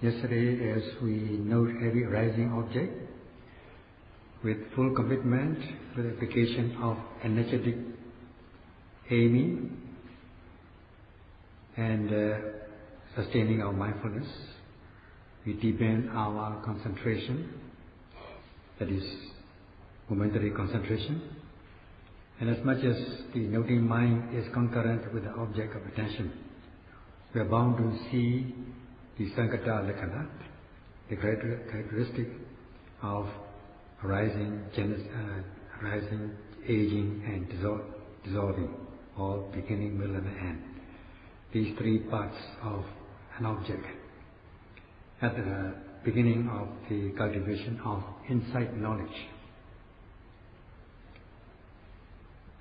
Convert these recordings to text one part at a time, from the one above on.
Yesterday, as we note every arising object with full commitment to the application of energetic aiming and sustaining our mindfulness, we deepen our concentration, that is momentary concentration. And as much as the noting mind is concurrent with the object of attention, we are bound to see the Sankata Lakkhana, the characteristic of arising, aging and dissolving, or beginning, middle and end. These three parts of an object at the beginning of the cultivation of insight knowledge.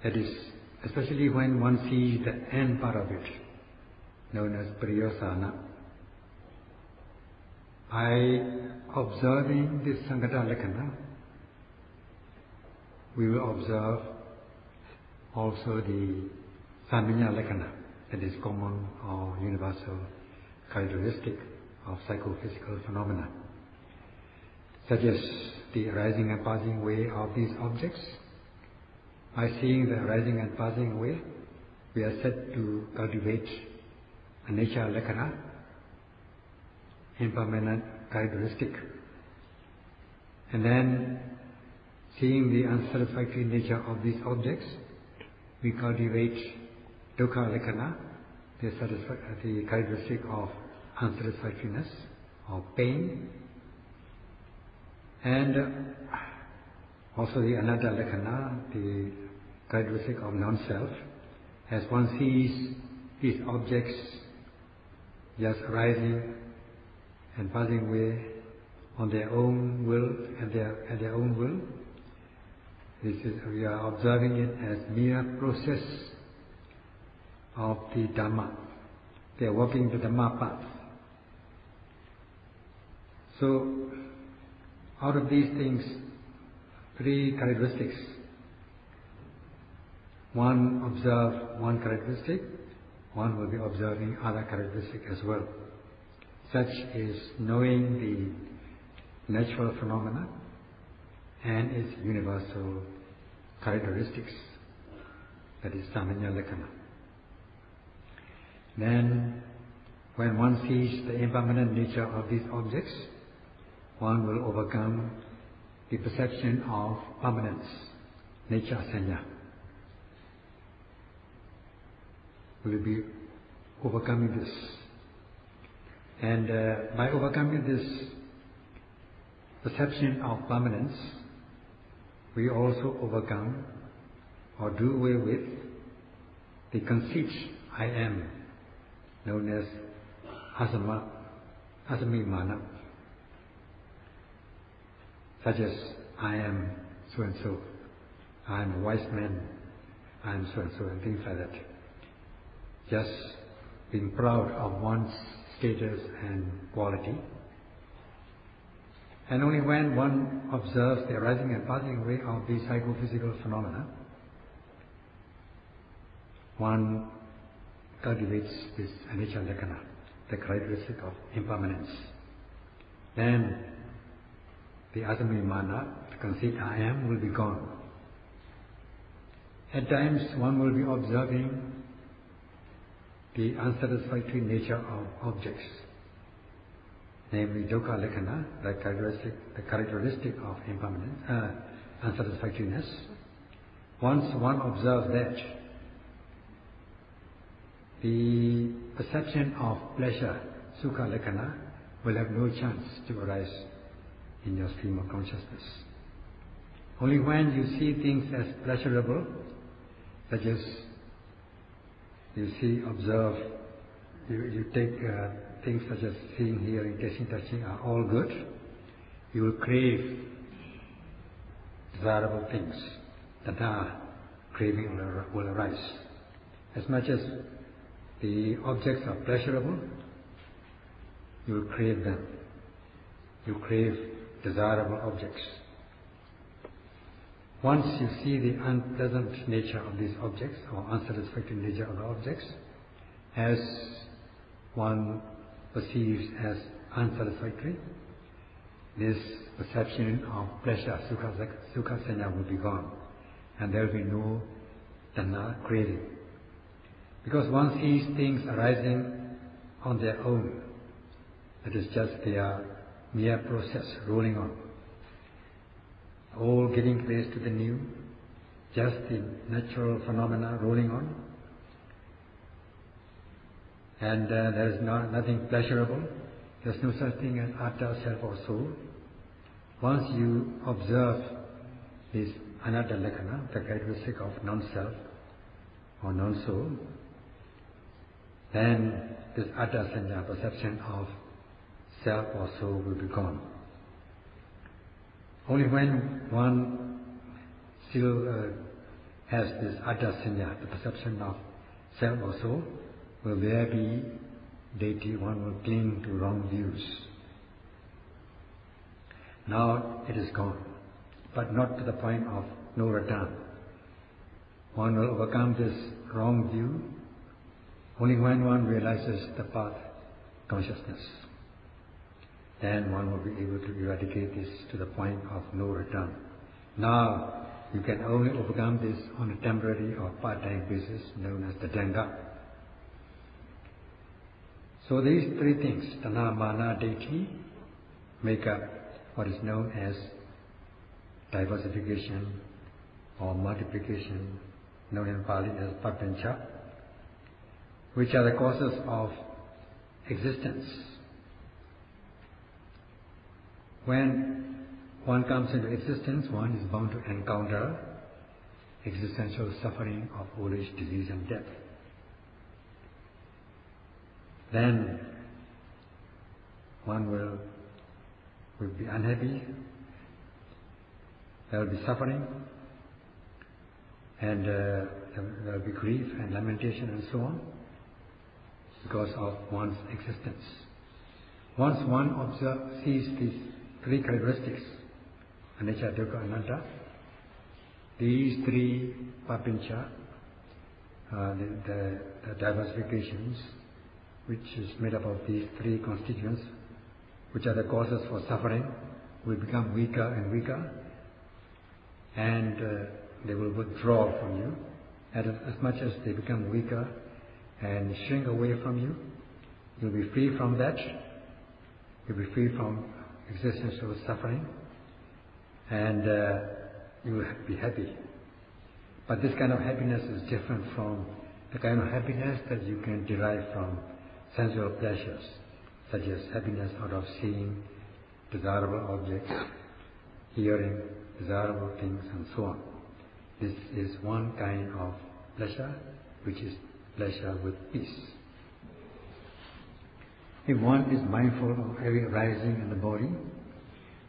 That is, especially when one sees the end part of it, known as Priyosana. By observing this Sankata Lakkhana, we will observe also the Samanya Lakkhana, that is common or universal characteristic of psychophysical phenomena, such as the arising and passing away of these objects. By seeing the arising and passing away, we are said to cultivate anicca lakkhana, impermanent characteristic. And then, seeing the unsatisfactory nature of these objects, we cultivate dukkha lakkhana, the characteristic of unsatisfactoriness or pain, and also the anatta lakkhana, the characteristic of non-self. As one sees these objects just arising and passing away on their own will, at their own will, we are observing it as mere process of the Dhamma. They are walking the Dhamma path. So, out of these things, three characteristics. One observe one characteristic, one will be observing other characteristic as well. Such is knowing the natural phenomena and its universal characteristics, that is Samanya Lakkhana. Then, when one sees the impermanent nature of these objects, one will overcome the perception of permanence, nature sanya. Will be overcoming this. And by overcoming this perception of permanence, we also overcome or do away with the conceit I am, known as asamimana, such as I am so and so, I am a wise man, I am so and so, and things like that. Just being proud of one's status and quality. And only when one observes the arising and passing away of these psychophysical phenomena, one cultivates this anicca lakkhana, the characteristic of impermanence. Then the asamimana, the conceit I am, will be gone. At times one will be observing the unsatisfactory nature of objects, namely dukkha lakkhana, the characteristic of impermanence, unsatisfactoriness. Once one observes that, the perception of pleasure, sukha lakkhana, will have no chance to arise in your stream of consciousness. Only when you see things as pleasurable, such as you take things such as seeing, hearing, tasting, touching are all good, you will crave desirable things. Tadha craving will arise. As much as the objects are pleasurable, you will crave them. You crave desirable objects. Once you see the unpleasant nature of these objects, or unsatisfactory nature of the objects, as one perceives as unsatisfactory, this perception of pleasure, sukha sanya, will be gone, and there will be no tanha, craving. Because one sees things arising on their own, that is just their mere process rolling on, all giving place to the new, just the natural phenomena rolling on, and there is nothing pleasurable. There is no such thing as atta, self or soul. Once you observe this anatta lakkhana, the characteristic of non-self or non-soul, then this atta sanya, perception of self or soul, will be gone. Only when one still has this atta sanya, the perception of self or soul, will there be deity, one will cling to wrong views. Now it is gone, but not to the point of no return. One will overcome this wrong view only when one realizes the path consciousness. Then one will be able to eradicate this to the point of no return. Now you can only overcome this on a temporary or part-time basis known as the danga. So these three things, tanha, mana, ditthi, make up what is known as diversification or multiplication, known in Pali as papancha, which are the causes of existence. When one comes into existence, one is bound to encounter existential suffering of old age, disease and death. Then one will be unhappy, there will be suffering, and there will be grief and lamentation and so on because of one's existence. Once one sees these three characteristics, anicca, dukkha, anatta, these three papancha, the diversifications, which is made up of these three constituents, which are the causes for suffering, will become weaker and weaker, and they will withdraw from you. And as much as they become weaker and shrink away from you, you'll be free from that. You'll be free from existential suffering, and you will be happy. But this kind of happiness is different from the kind of happiness that you can derive from sensual pleasures, such as happiness out of seeing desirable objects, hearing desirable things, and so on. This is one kind of pleasure, which is pleasure with peace. If one is mindful of every arising in the body,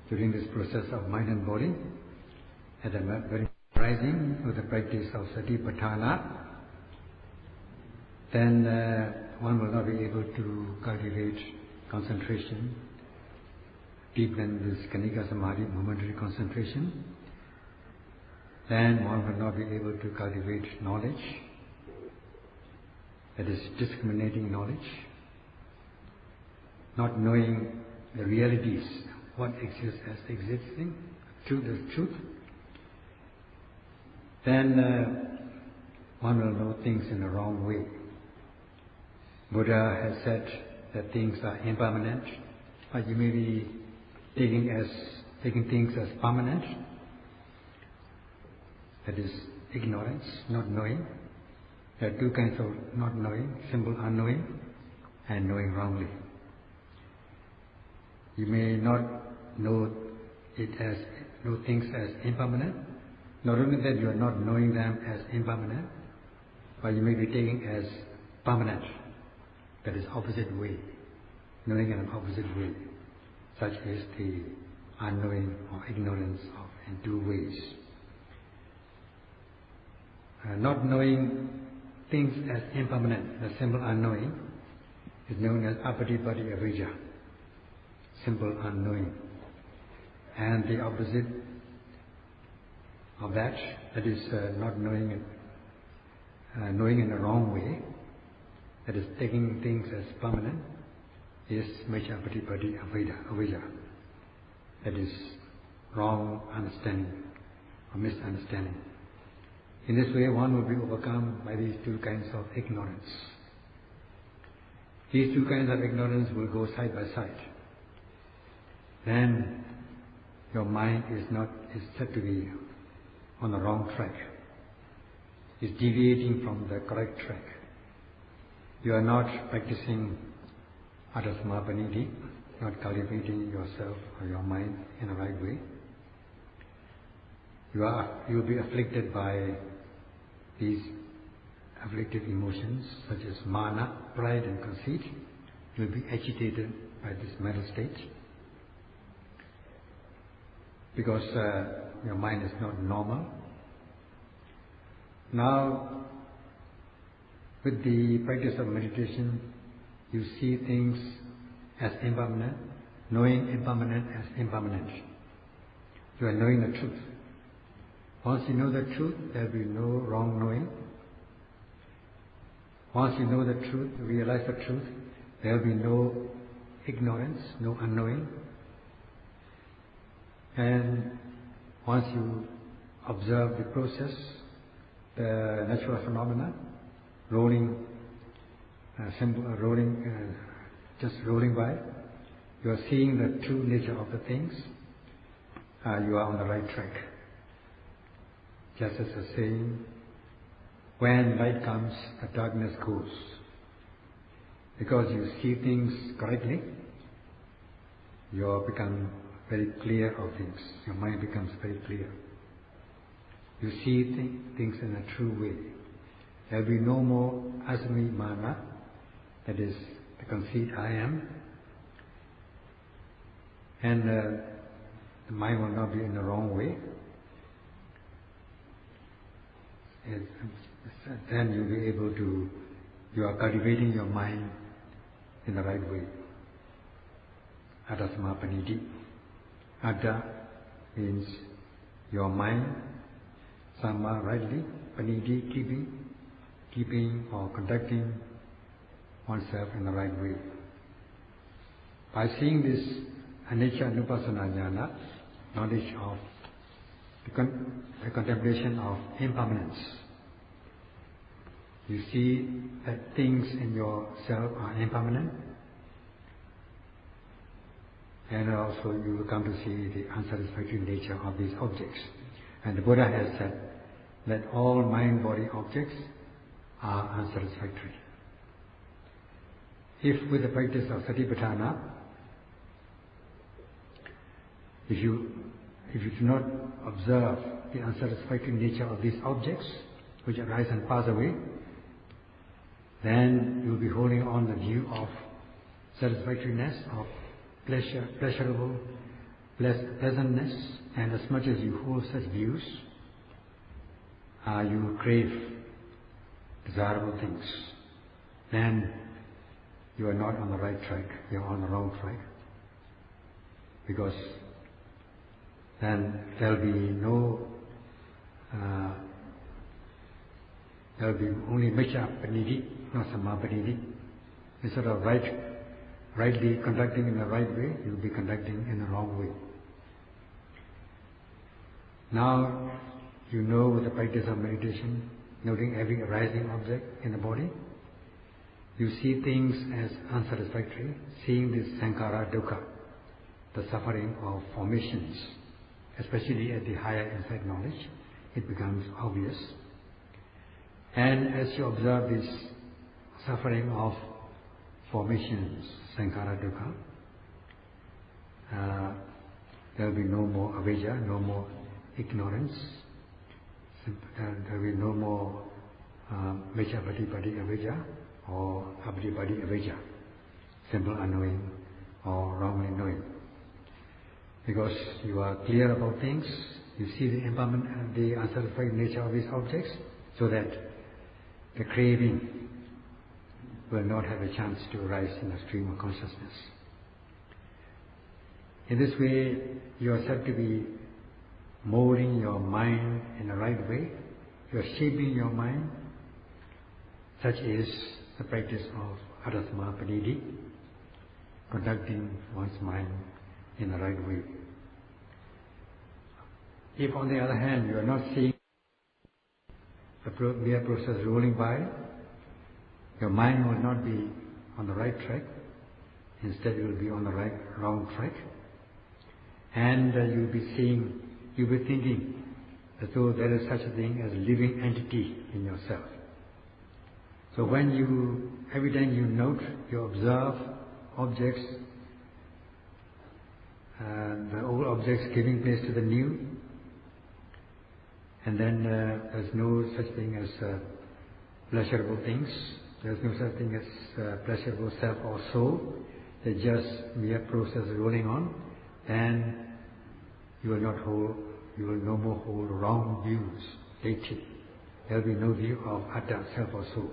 during this process of mind and body, at the very arising with the practice of satipatthana, then one will not be able to cultivate concentration, deepen this kanika samadhi, momentary concentration. Then one will not be able to cultivate knowledge, that is discriminating knowledge, not knowing the realities, what exists as existing, truth as truth. Then one will know things in the wrong way. Buddha has said that things are impermanent, but you may be taking things as permanent. That is ignorance, not knowing. There are two kinds of not knowing: simple unknowing and knowing wrongly. You may not know things as impermanent. Not only that, you are not knowing them as impermanent, but you may be taking as permanent. That is opposite way, knowing in an opposite way. Such is the unknowing or ignorance in two ways. Not knowing things as impermanent, the simple unknowing, is known as apatipatti avijja, simple unknowing. And the opposite of that is not knowing, knowing in the wrong way, that is taking things as permanent, is Miccha Pratipatti Avijja. That is wrong understanding or misunderstanding. In this way, one will be overcome by these two kinds of ignorance. These two kinds of ignorance will go side by side. Then your mind is said to be on the wrong track. It's deviating from the correct track. You are not practicing Adasmapaniti, not cultivating yourself or your mind in the right way. You will be afflicted by these afflictive emotions such as mana, pride and conceit. You will be agitated by this mental state because your mind is not normal. Now, with the practice of meditation, you see things as impermanent, knowing impermanent as impermanent. You are knowing the truth. Once you know the truth, there will be no wrong knowing. Once you know the truth, realize the truth, there will be no ignorance, no unknowing. And once you observe the process, the natural phenomena, just rolling by, you are seeing the true nature of the things, you are on the right track. Just as a saying, when light comes, the darkness goes. Because you see things correctly, you become very clear of things. Your mind becomes very clear. You see things in a true way. There will be no more asmi mana, that is the conceit I am, and the mind will not be in the wrong way. Then you'll be able to, you are cultivating your mind in the right way. Adasmapaniti. Ada means your mind, sama rightly, paniti keeping or conducting oneself in the right way. By seeing this anicca nupassana jnana, knowledge of the contemplation of impermanence, you see that things in yourself are impermanent, and also you will come to see the unsatisfactory nature of these objects. And the Buddha has said that all mind-body objects are unsatisfactory. If with the practice of Satipatthana, if you do not observe the unsatisfactory nature of these objects which arise and pass away, then you will be holding on the view of satisfactoriness, of pleasurable pleasantness, and as much as you hold such views, you crave desirable things. Then you are not on the right track, you are on the wrong track. Because then there will be only Miccha Pratipatti, not Sammapaniti. Instead of rightly conducting in the right way, you will be conducting in the wrong way. Now, you know with the practice of meditation, noting every arising object in the body, you see things as unsatisfactory, seeing this sankhara dukkha, the suffering of formations, especially at the higher insight knowledge, it becomes obvious. And as you observe this suffering of formations, sankhara dukkha, there will be no more avijja, no more ignorance, there will be no more Miccha Pratipatti avijja or Apatipatti avijja, simple unknowing or wrongly knowing. Because you are clear about things, you see the impermanent, the unsatisfied nature of these objects, so that the craving will not have a chance to arise in the stream of consciousness. In this way, you are said to be molding your mind in the right way. You are shaping your mind. Such is the practice of Adasmapaniti. conducting one's mind in the right way. If on the other hand you are not seeing the mere process rolling by, your mind will not be on the right track. Instead, you will be on the wrong track, and you'll be thinking as though there is such a thing as a living entity in yourself. So every time you note, you observe objects, the old objects giving place to the new, and then there's no such thing as pleasurable things. There's no such thing as pleasurable self or soul. It's just mere process rolling on, and you will no more hold wrong views, deity. There will be no view of atta, self or soul.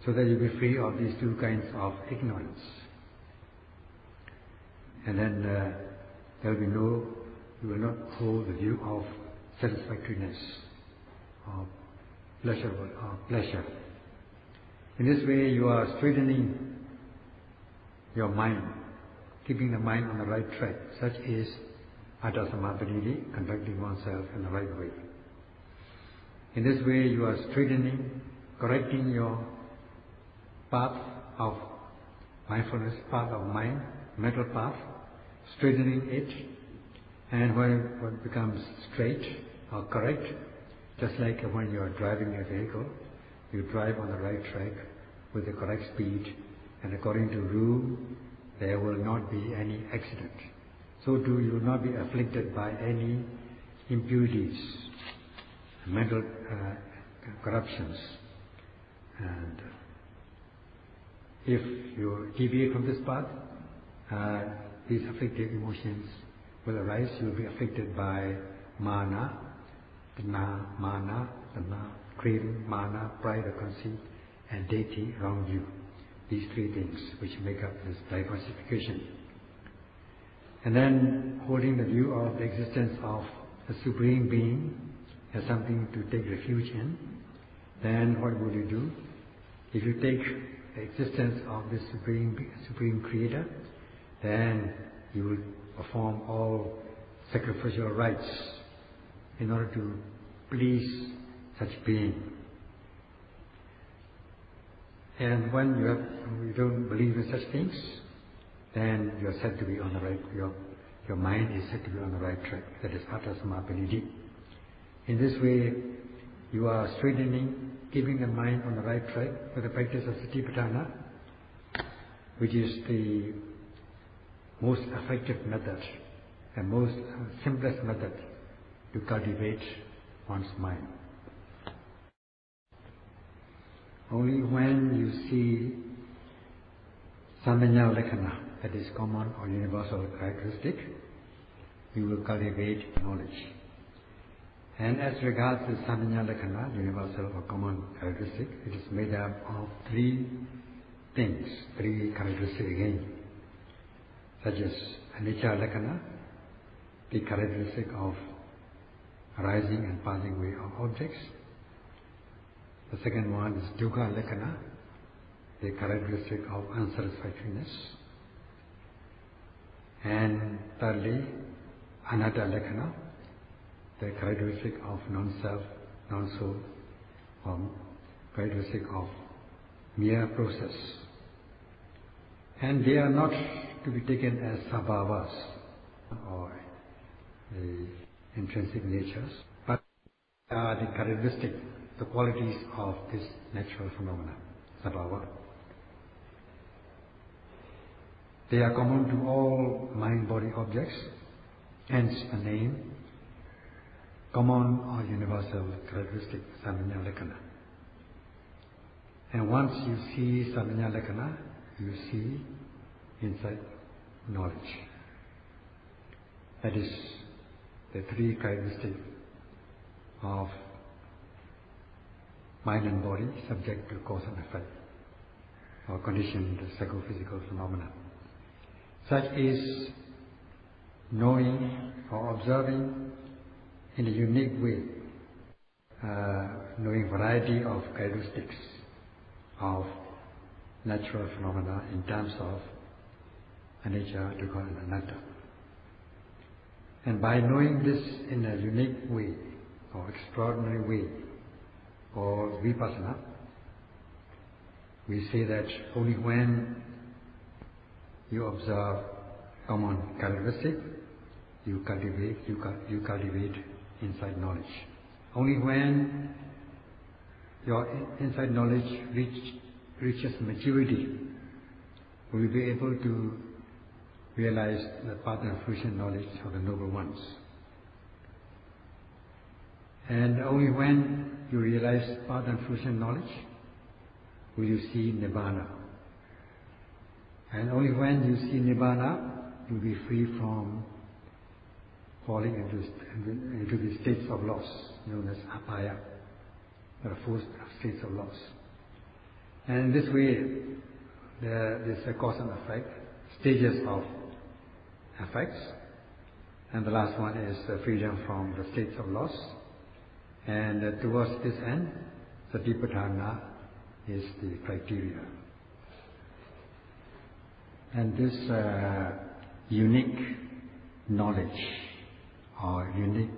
So that you'll be free of these two kinds of ignorance. And then you will not hold the view of satisfactoriness, of pleasure. In this way you are straightening your mind, keeping the mind on the right track. Such is atta samapatti, conducting oneself in the right way. In this way you are straightening, correcting your path of mindfulness, path of mind, mental path, straightening it, and when it becomes straight or correct, just like when you are driving a vehicle, you drive on the right track with the correct speed, and according to rule, there will not be any accident. So too, you will not be afflicted by any impurities, mental corruptions. And if you deviate from this path, these afflictive emotions will arise. You will be afflicted by mana, craving, mana, pride or conceit, and deity, wrong view. These three things which make up this diversification. And then holding the view of the existence of the Supreme Being as something to take refuge in, then what will you do? If you take the existence of this Supreme Creator, then you will perform all sacrificial rites in order to please such being. And when you don't believe in such things, then you are said to be on the right, your mind is said to be on the right track. That is atta samapatti. In this way, you are straightening, keeping the mind on the right track with the practice of satipatthana, which is the most effective method and most simplest method to cultivate one's mind. Only when you see samanya lakkhana, that is common or universal characteristic, you will cultivate knowledge. And as regards the samanya lakkhana, universal or common characteristic, it is made up of three things, three characteristics again, such as anicca lakkhana, the characteristic of arising and passing away of objects. The second one is dukkha lakkhana, the characteristic of unsatisfactoriness. And thirdly, anatta lakkhana, the characteristic of non-self, non-soul, characteristic of mere process. And they are not to be taken as sabhavas or the intrinsic natures, but are the characteristic, the qualities of this natural phenomena, sabhava. They are common to all mind-body objects, hence the name, common or universal characteristic, samanya lakkhana. And once you see samanya lakkhana, you see insight, knowledge. That is the three characteristics of mind and body subject to cause and effect, or conditioned psychophysical phenomena. Such is knowing or observing in a unique way, knowing variety of characteristics of natural phenomena in terms of anicca, dukkha and anatta. And by knowing this in a unique way or extraordinary way, or Vipassana, we say that only when you observe common characteristic, you cultivate insight knowledge. Only when your insight knowledge reaches maturity, will you be able to realize the path and fruition knowledge of the noble ones. And only when you realize path and fruition knowledge, will you see Nibbana. And only when you see Nibbana, you will be free from falling into the states of loss, known as apaya, the four states of loss. And in this way, there is a cause and effect, stages of effects, and the last one is freedom from the states of loss. And towards this end, Satipatthana is the criteria. And this unique knowledge or unique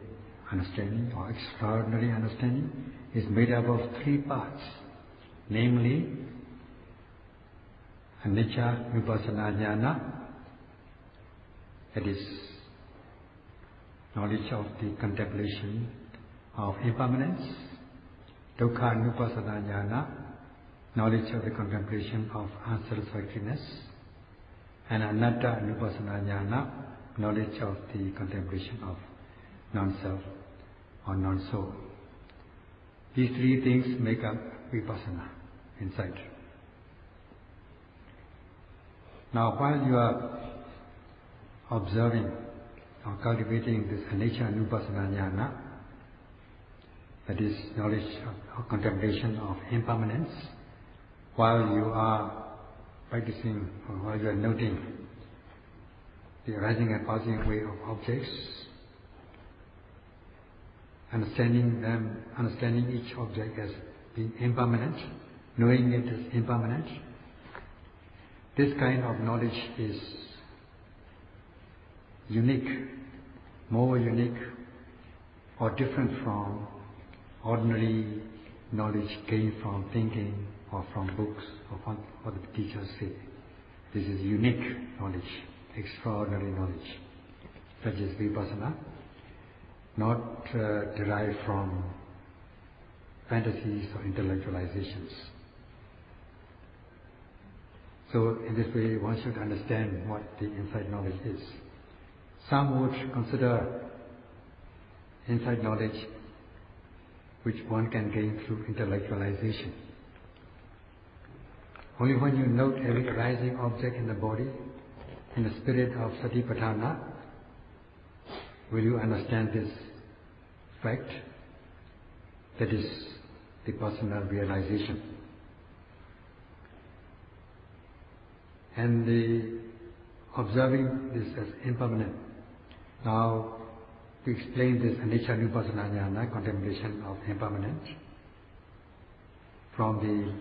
understanding or extraordinary understanding is made up of three parts, namely anicca vipassana jnana, that is knowledge of the contemplation of impermanence, dukkha vipassana jnana, knowledge of the contemplation of unsatisfactoriness, and anatta vipassana jnana, knowledge of the contemplation of non-self or non-soul. These three things make up vipassana insight. Now, while you are observing or cultivating this anicca vipassana jnana, that is knowledge or contemplation of impermanence, while you are practicing or while you are noting the arising and passing away of objects, understanding each object as being impermanent, knowing it as impermanent, this kind of knowledge is unique, more unique or different from ordinary knowledge gained from thinking or from books or what the teachers say. This is unique knowledge, extraordinary knowledge, such as vipassana, not derived from fantasies or intellectualizations. So in this way, one should understand what the insight knowledge is. Some would consider insight knowledge which one can gain through intellectualization. Only when you note every arising object in the body, in the spirit of Satipatthana, will you understand this fact, that is the personal realization. And the observing this as impermanent. Now, to explain this anicca vipassana jnana, contemplation of impermanence, from the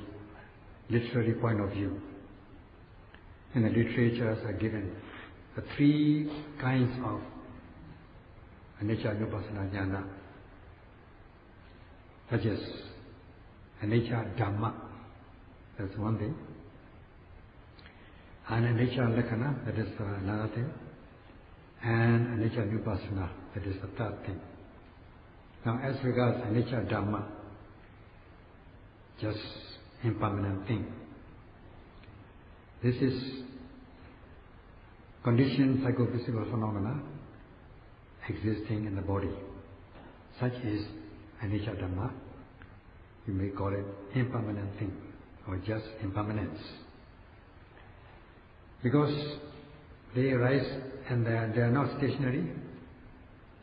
literary point of view, in the literatures are given the three kinds of anicca vipassana jnana, such as anicca Dhamma, that's one thing, and anicca Lakkhana, that is another thing, and anicca vipassana, that is the third thing. Now, as regards anicca Dhamma, just impermanent thing. This is conditioned psychophysical phenomena existing in the body. Such is anicca Dhamma. You may call it impermanent thing or just impermanence. Because they arise and they are not stationary,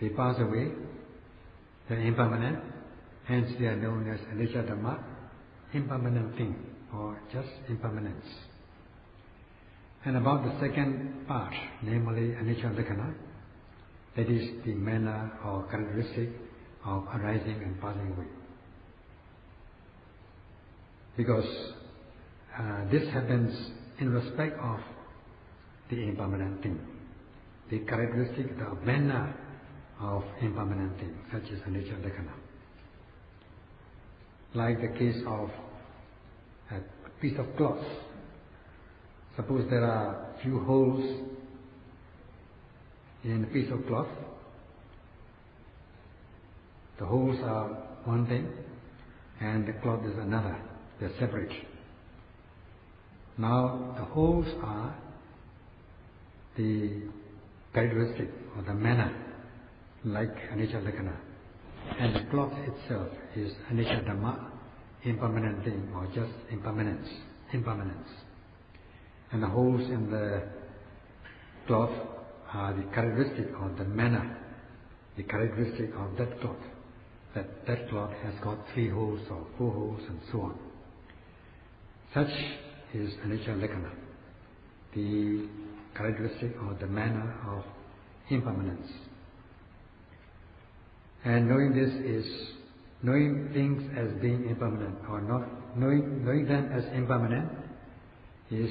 they pass away, they are impermanent, hence they are known as anicca Dhamma, impermanent thing or just impermanence. And about the second part, namely anicca Lakkhana, that is the manner or characteristic of arising and passing away. Because this happens in respect of the impermanent thing, the characteristic, the manner of impermanent things, such as anicca lakkhana. Like the case of a piece of cloth. Suppose there are few holes in a piece of cloth. The holes are one thing and the cloth is another. They are separate. Now the holes are the characteristic or the manner, like anicca lakkhana. And the cloth itself is anicca dhamma, impermanent thing or just impermanence. And the holes in the cloth are the characteristic or the manner, the characteristic of that cloth. That cloth has got 3 holes or 4 holes and so on. Such is anicca lakkhana, the characteristic or the manner of impermanence. And knowing this is knowing things as being impermanent or not knowing them as impermanent is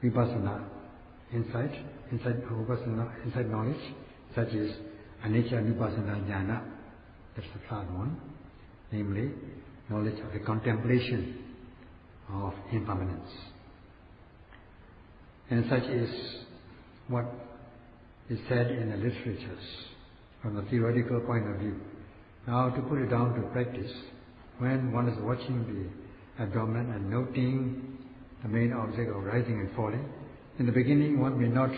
Vipassana, insight knowledge, such as anicca nupassana jnana. That's the third one, namely knowledge of the contemplation of impermanence. And such is what is said in the literatures from the theoretical point of view. Now to put it down to practice, when one is watching the abdomen and noting the main object of rising and falling, in the beginning one may not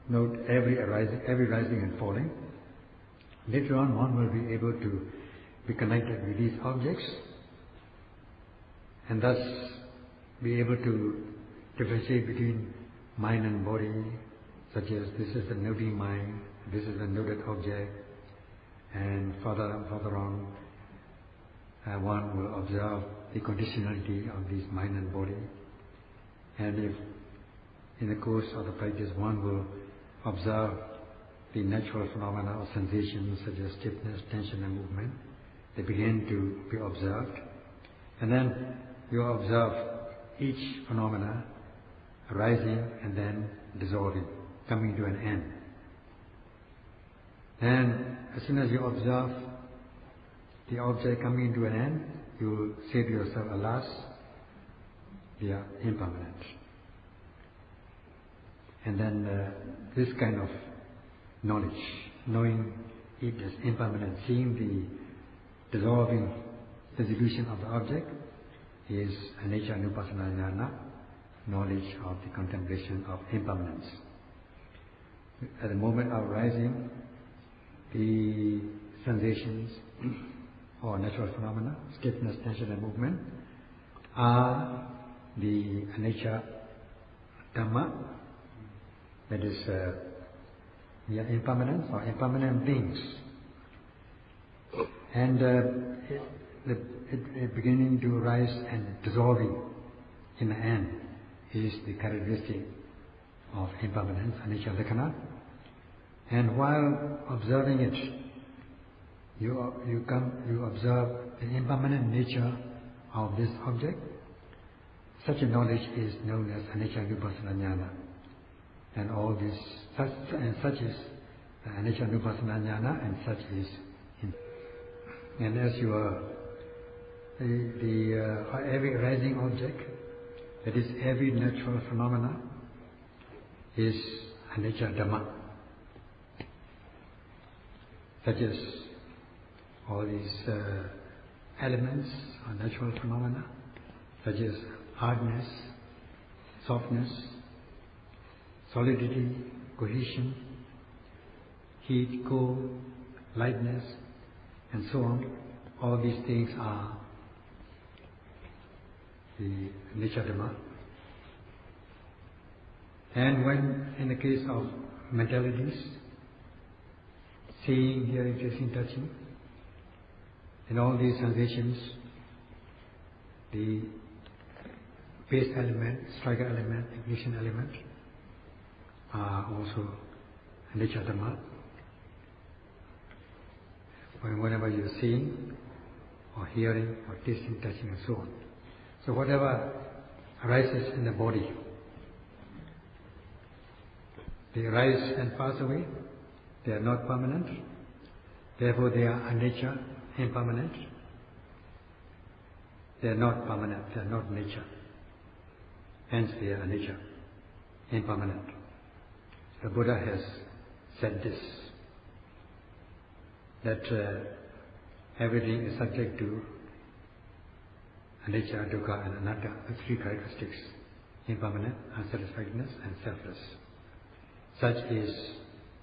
note every rising and falling. Later on one will be able to be connected with these objects and thus be able to differentiate between mind and body, such as this is the noting mind, this is the noted object, and further on one will observe the conditionality of this mind and body. And if in the course of the practice one will observe the natural phenomena or sensations such as stiffness, tension and movement, they begin to be observed. And then you observe each phenomena arising and then dissolving, coming to an end. And as soon as you observe the object coming to an end, you will say to yourself, alas, they are impermanent. And then this kind of knowledge, knowing it is impermanent, seeing the dissolving dissolution of the object, is anicca nupassana jnana, knowledge of the contemplation of impermanence. At the moment of rising, the sensations or natural phenomena, stiffness, tension and movement, are the anicca dhamma, that is impermanence or impermanent things. And it beginning to rise and dissolving in the end is the characteristic of impermanence, anicca lakkhana. And while observing it, you observe the impermanent nature of this object. Such a knowledge is known as anicca nupassana jnana. And all this, such is anicca nupassana jnana, and such is. And as you are every arising object, that is every natural phenomena, is anicca dhamma. Such as all these elements or natural phenomena, such as hardness, softness, solidity, cohesion, heat, cold, lightness, and so on. All these things are the anicca dhamma. And when in the case of mentalities, seeing, hearing, tasting, touching, and all these sensations, the base element, striker element, ignition element, are also anicca dhamma. Whenever you're seeing, or hearing, or tasting, touching, and so on. So whatever arises in the body. They arise and pass away. They are not permanent. Therefore they are anicca, impermanent. They are not permanent. They are not nature. Hence they are anicca, impermanent. The Buddha has said this, that everything is subject to anicca, dukkha and anatta, the three characteristics: impermanent, unsatisfactoriness and selfless. Such is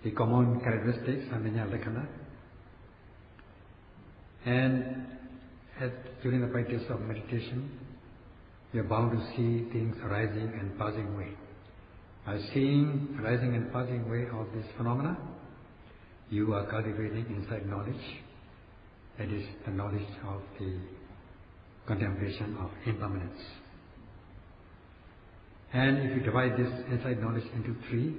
the common characteristics, samanya lakkhana. And during the practice of meditation, you are bound to see things arising and passing away. By seeing arising and passing away of this phenomena, you are cultivating insight knowledge. That is the knowledge of the contemplation of impermanence. And if you divide this insight knowledge into three,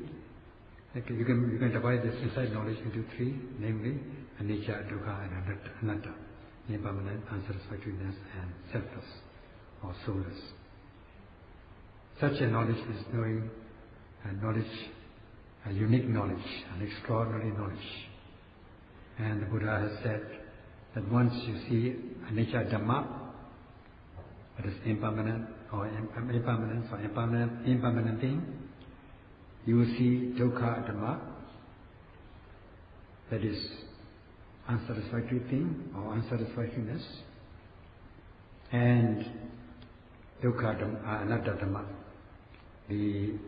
you can divide this insight knowledge into three, namely anicca, dukkha and anatta, impermanent, unsatisfactoriness and selfless or soulless. Such a knowledge is knowing a unique knowledge, an extraordinary knowledge. And the Buddha has said that once you see anicca Dhamma, that is impermanent thing, you will see dukkha Dhamma, that is unsatisfactory thing or unsatisfactoriness, and dukkha anatta Dhamma, the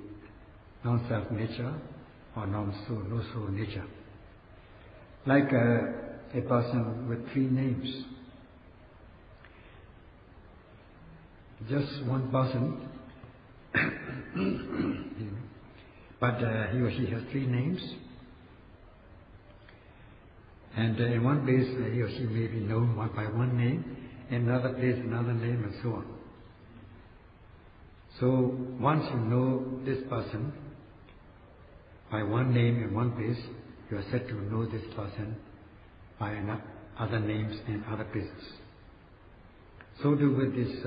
non-self nature or no soul nature. Like a person with three names. Just one person, but he or she has three names. And in one place he or she may be known by one name, in another place another name, and so on. So once you know this person by one name in one place, you are said to know this person by other names in other places. So do with this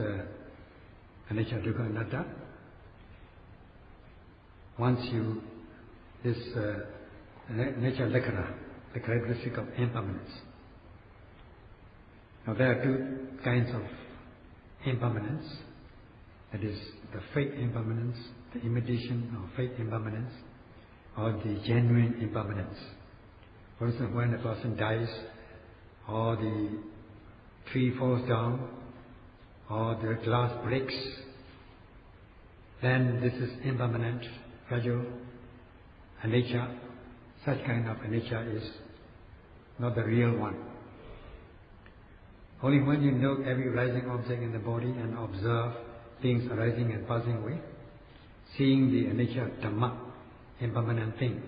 anicca, dukkha, anatta. Once you, this nature lakkhana, the characteristic of impermanence. Now there are two kinds of impermanence. That is the fake impermanence, the imitation or fake impermanence, or the genuine impermanence. For instance, when a person dies, or the tree falls down, or the glass breaks, then this is impermanent, fragile, anicca. Such kind of anicca is not the real one. Only when you know every rising object in the body and observe things arising and passing away, seeing the anicca Dhamma, impermanent thing,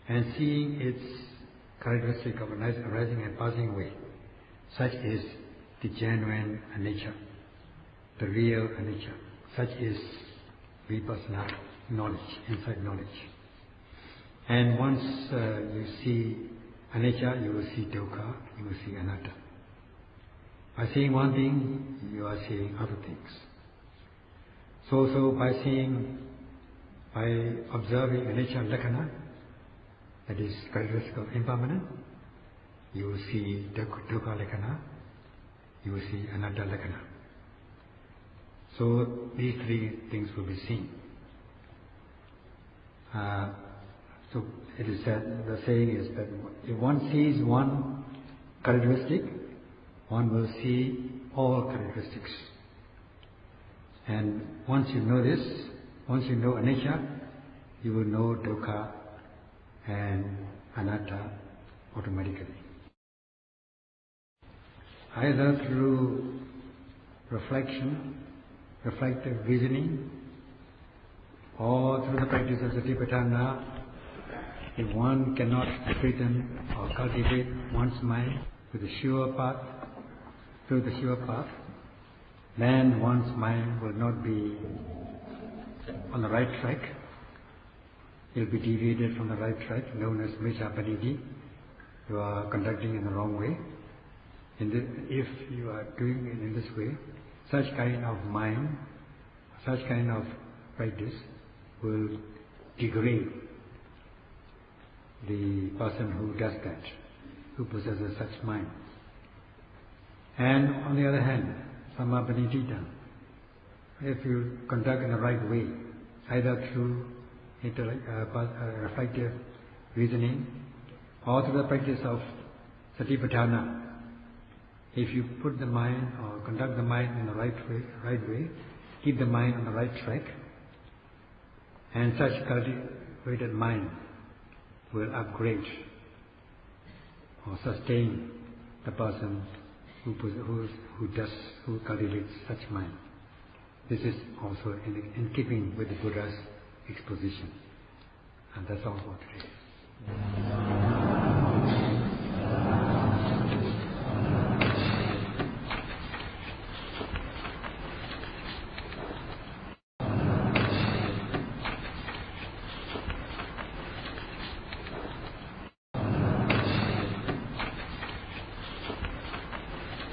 and seeing its characteristic of arising and passing away, such is the genuine anicca, the real anicca. Such is Vipassana knowledge, insight knowledge. And once you see anicca, you will see dukkha, you will see anatta. By seeing one thing, you are seeing other things. So by observing anicca lakkhana, that is characteristic of impermanent, you will see dukkha lakkhana, you will see anatta lakkhana. So these three things will be seen. So it is said, the saying is that if one sees one characteristic, one will see all characteristics. And once you know this, once you know anicca, you will know dukkha and anatta automatically. Either through reflection, reflective reasoning, or through the practice of Satipatthana, if one cannot straighten or cultivate one's mind with the sure path, through the sure path, then one's mind will not be on the right track. It will be deviated from the right track, known as Miccapaniti. You are conducting in the wrong way. If you are doing it in this way, such kind of mind such kind of practice will degrade the person who does that, who possesses such mind. And on the other hand, Paṇḍitā, if you conduct in the right way, either through reflective reasoning or through the practice of Satipatthana, if you put the mind or conduct the mind in the right way, keep the mind on the right track, and such cultivated mind will upgrade or sustain the person who cultivates such mind. This is also in keeping with the Buddha's exposition. And that's all for today.